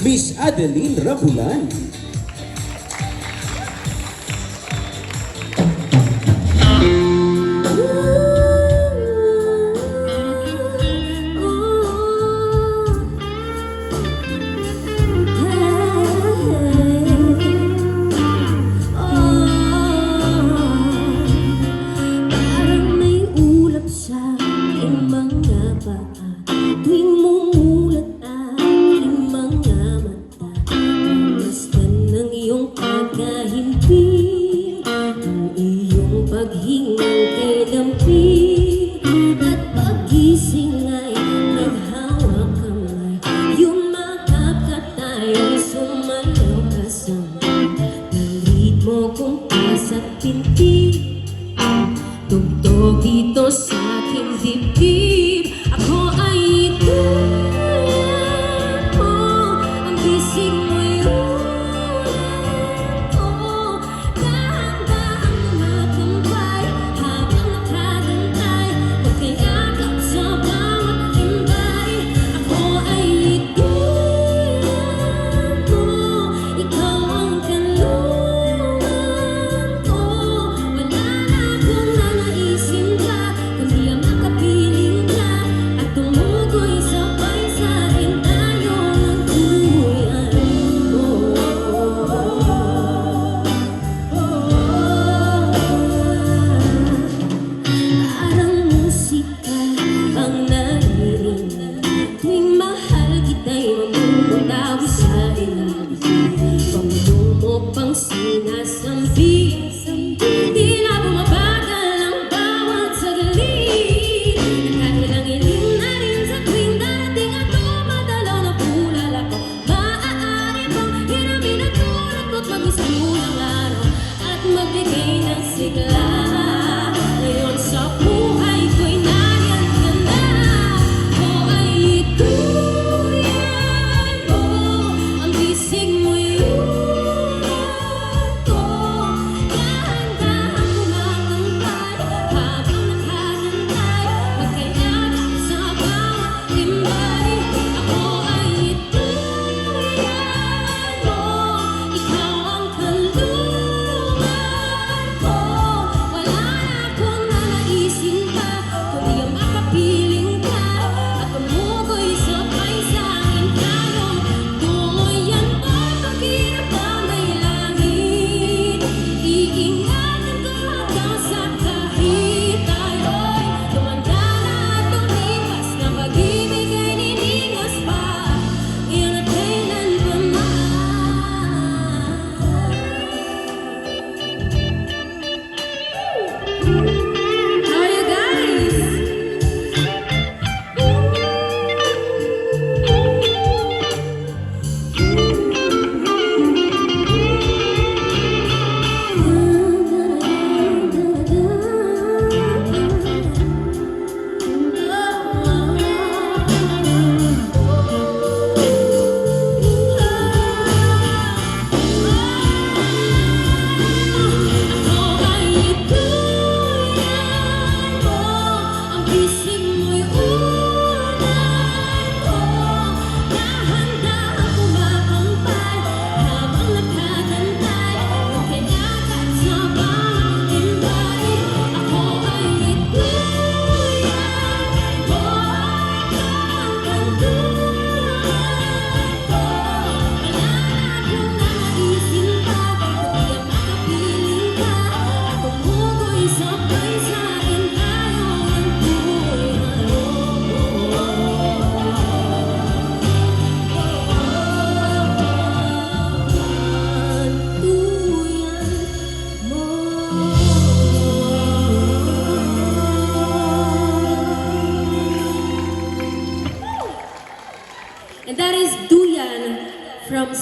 Miss Adeline Rabulan. Tuwing mumulat aking mga mata, masdan ng iyong pagkahimpit, ang iyong paghingang kay dampit, at pagising ay naghawak kamay, yung makakatayong sumayaw kasama, ng ritmo kong pasa't pinti, tugtog dito sa aking dibdib. Ako ay tulad mo, ang bisig mo'y ulat ko. Dahan-dahan tumatampay, habang nakagantay, magkayakap sa bawat imbay. Ako ay tulad mo, ikaw ang kalooban ko. Wala na akong nanaisin ka, kundi ang makapiling ka. Tumukoy sabay sa akin tayo ng tuluyan mo. Parang musika ang naririnig tuwing mahal kita'y mamumutawi sa ilalim. Pamulong mo pang sinasambi, di na bumabagal ang bawat saglit. Nakahilang-hiling na rin sa tuwing darating at dumadalaw na bulala ko. Maaari bang hiramin at tulad ko't mag-isang unang araw at magbigay ng sigla? Ngayon sa buhay ko'y nariyan ka na. Ako ay tulad mo, ang bisig mo'y ulat ko. Dahan-dahan tumatampay, habang nakagantay, magkayakap sa bawat imbay. Ako ay tulad mo, ikaw ang kalooban ko. Wala na akong nanaisin pa, kundi ang makapiling ka. At tumukoy sabay sa akin tayong tuluyan ko. Paghirap na may langit, iingatan ko hanggang sa kahit tayo'y tumanda na at tumipas na pag-ibig ay niningas pa. Iyan at kailanman. How are you guys? Ako ay tulad mo, ang bisig mo'y ulat ko. Dahan-dahan tumatampay, habang nakagantay, magkayakap sa bawat imbay. Ako ay tulad mo, ikaw ang kalooban ko. Wala na akong nanaisin pa, kundi ang makapiling ka. At tumukoy sabay sa akin tayo ng tuluyan mo. And that is Duyan from